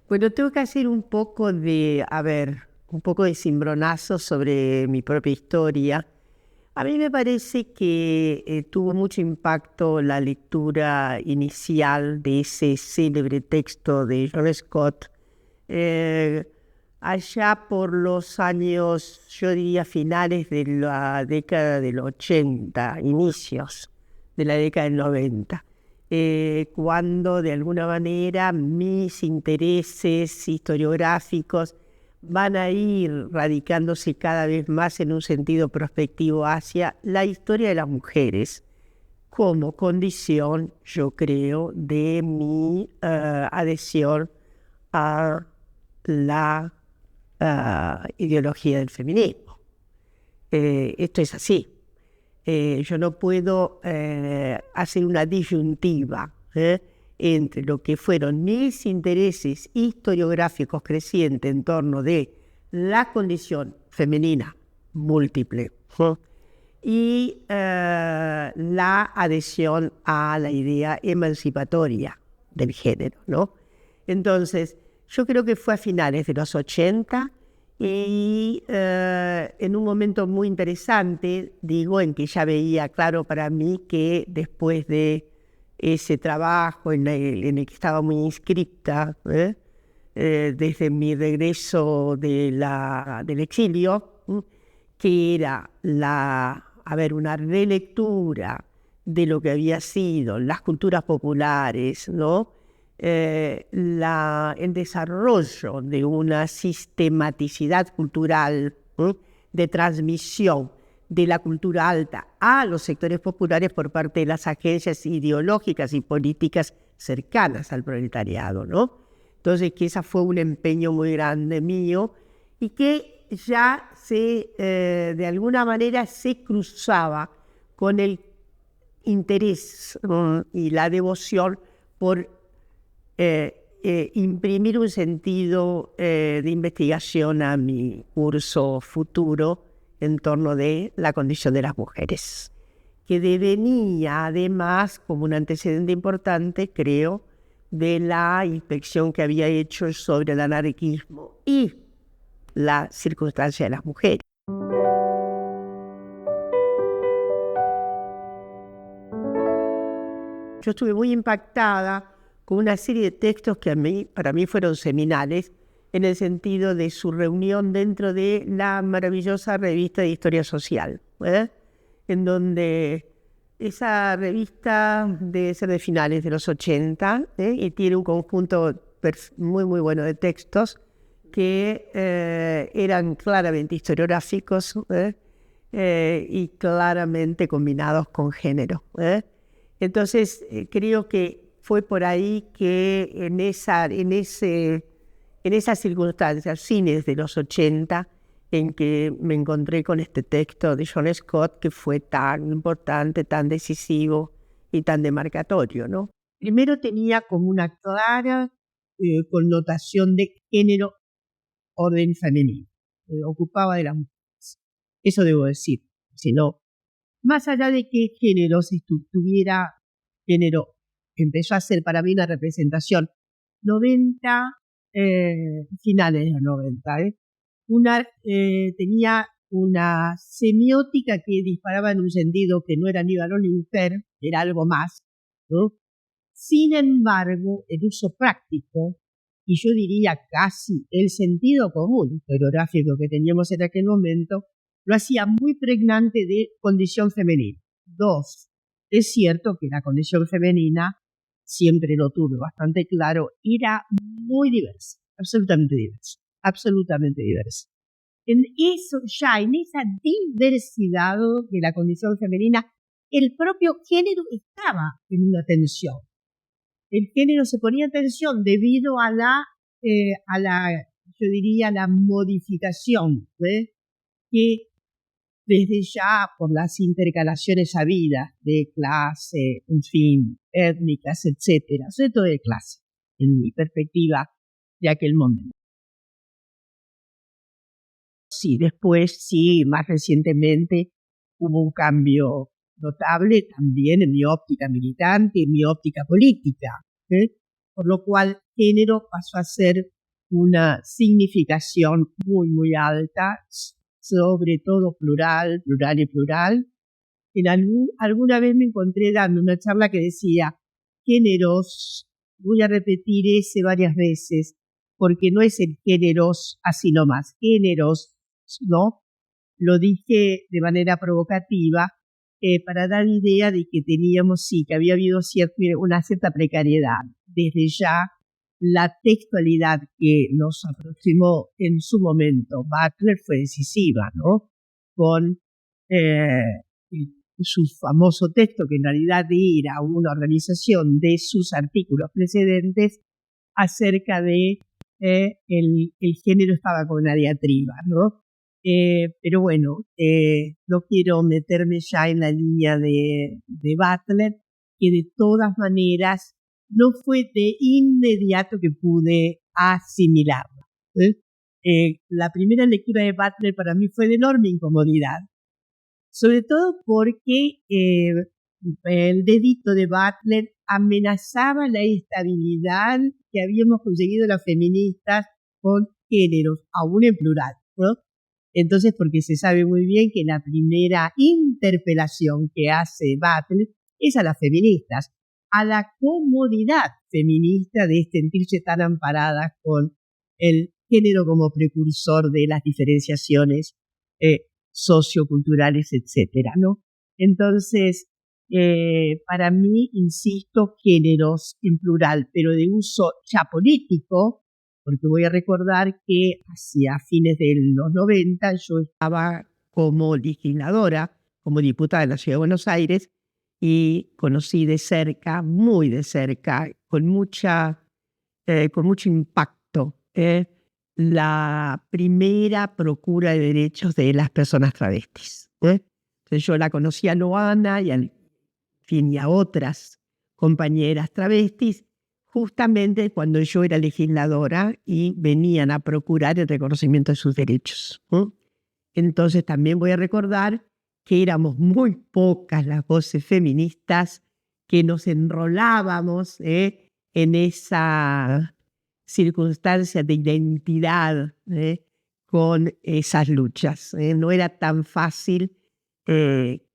Bueno, tengo que hacer un poco de cimbronazo sobre mi propia historia. A mí me parece que tuvo mucho impacto la lectura inicial de ese célebre texto de John Scott, eh, allá por los años, yo diría finales de la década del 80, inicios de la década del 90. Cuando de alguna manera mis intereses historiográficos van a ir radicándose cada vez más en un sentido prospectivo hacia la historia de las mujeres como condición, yo creo, de mi adhesión a la ideología del feminismo. Esto es así. Yo no puedo hacer una disyuntiva entre lo que fueron mis intereses historiográficos crecientes en torno de la condición femenina múltiple y la adhesión a la idea emancipatoria del género, ¿no? Entonces, yo creo que fue a finales de los 80 y en un momento muy interesante, digo, en que ya veía claro para mí que después de ese trabajo en el que estaba muy inscripta, desde mi regreso del exilio, que era una relectura de lo que había sido las culturas populares, ¿no? El desarrollo de una sistematicidad cultural de transmisión de la cultura alta a los sectores populares por parte de las agencias ideológicas y políticas cercanas al proletariado, ¿no? Entonces, que ese fue un empeño muy grande mío y que ya de alguna manera se cruzaba con el interés y la devoción por imprimir un sentido de investigación a mi curso futuro en torno de la condición de las mujeres, que devenía además como un antecedente importante, creo, de la inspección que había hecho sobre el anarquismo y la circunstancia de las mujeres. Yo estuve muy impactada con una serie de textos que para mí fueron seminales en el sentido de su reunión dentro de la maravillosa revista de Historia Social, en donde esa revista debe ser de finales de los 80 y tiene un conjunto muy, muy bueno de textos que eran claramente historiográficos y claramente combinados con género. Entonces, creo que fue por ahí que en esas circunstancias, fines de los 80, en que me encontré con este texto de John Scott, que fue tan importante, tan decisivo y tan demarcatorio, ¿no? Primero tenía como una clara connotación de género, orden femenino. Ocupaba de las mujeres. Eso debo decir. Si no, más allá de que género se tuviera, género empezó a ser para mí una representación 90, finales de los 90, tenía una semiótica que disparaba en un sentido que no era ni varón ni mujer, era algo más, ¿no? Sin embargo, el uso práctico, y yo diría casi el sentido común historiográfico que teníamos en aquel momento, lo hacía muy pregnante de condición femenina. 2, es cierto que la condición femenina, siempre lo tuve bastante claro, era muy diversa, absolutamente diversa, absolutamente diversa. En esa diversidad de la condición femenina, el propio género estaba en una tensión. El género se ponía en tensión debido a la modificación, que desde ya por las intercalaciones habidas de clase, en fin, étnicas, etcétera, sobre todo de clase, en mi perspectiva de aquel momento. Sí, después, sí, más recientemente hubo un cambio notable también en mi óptica militante, en mi óptica política, por lo cual género pasó a ser una significación muy, muy alta, sobre todo plural, plural y plural. Alguna vez me encontré dando una charla que decía, géneros, voy a repetir ese varias veces, porque no es el géneros así nomás, géneros, ¿no? Lo dije de manera provocativa para dar idea de que teníamos, sí, que había habido una cierta precariedad. Desde ya, la textualidad que nos aproximó en su momento Butler fue decisiva, ¿no? Con su famoso texto, que en realidad era una organización de sus artículos precedentes acerca de el género estaba con una diatriba, ¿no? Pero bueno, no quiero meterme ya en la línea de Butler, que de todas maneras no fue de inmediato que pude asimilarla. La primera lectura de Butler para mí fue de enorme incomodidad, sobre todo porque el dedito de Butler amenazaba la estabilidad que habíamos conseguido las feministas con géneros, aún en plural, ¿no? Entonces, porque se sabe muy bien que la primera interpelación que hace Butler es a las feministas, a la comodidad feminista de sentirse tan amparadas con el género como precursor de las diferenciaciones socioculturales, etcétera, ¿no? Entonces, para mí, insisto, géneros en plural, pero de uso ya político, porque voy a recordar que hacia fines de los 90 yo estaba como legisladora, como diputada de la Ciudad de Buenos Aires, y conocí de cerca, muy de cerca, con mucho impacto, la primera procura de derechos de las personas travestis. Entonces yo la conocí a Loana y a otras compañeras travestis, justamente cuando yo era legisladora y venían a procurar el reconocimiento de sus derechos. Entonces también voy a recordar que éramos muy pocas las voces feministas que nos enrolábamos en esa circunstancia de identidad con esas luchas. No era tan fácil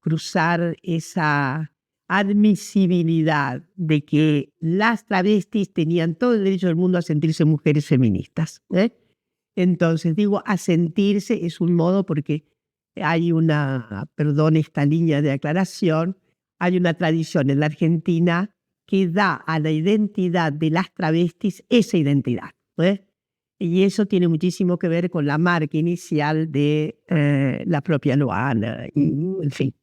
cruzar esa admisibilidad de que las travestis tenían todo el derecho del mundo a sentirse mujeres feministas. Entonces, digo, a sentirse es un modo porque hay perdón esta línea de aclaración, hay una tradición en la Argentina que da a la identidad de las travestis esa identidad. Y eso tiene muchísimo que ver con la marca inicial de la propia Loana, y, en fin.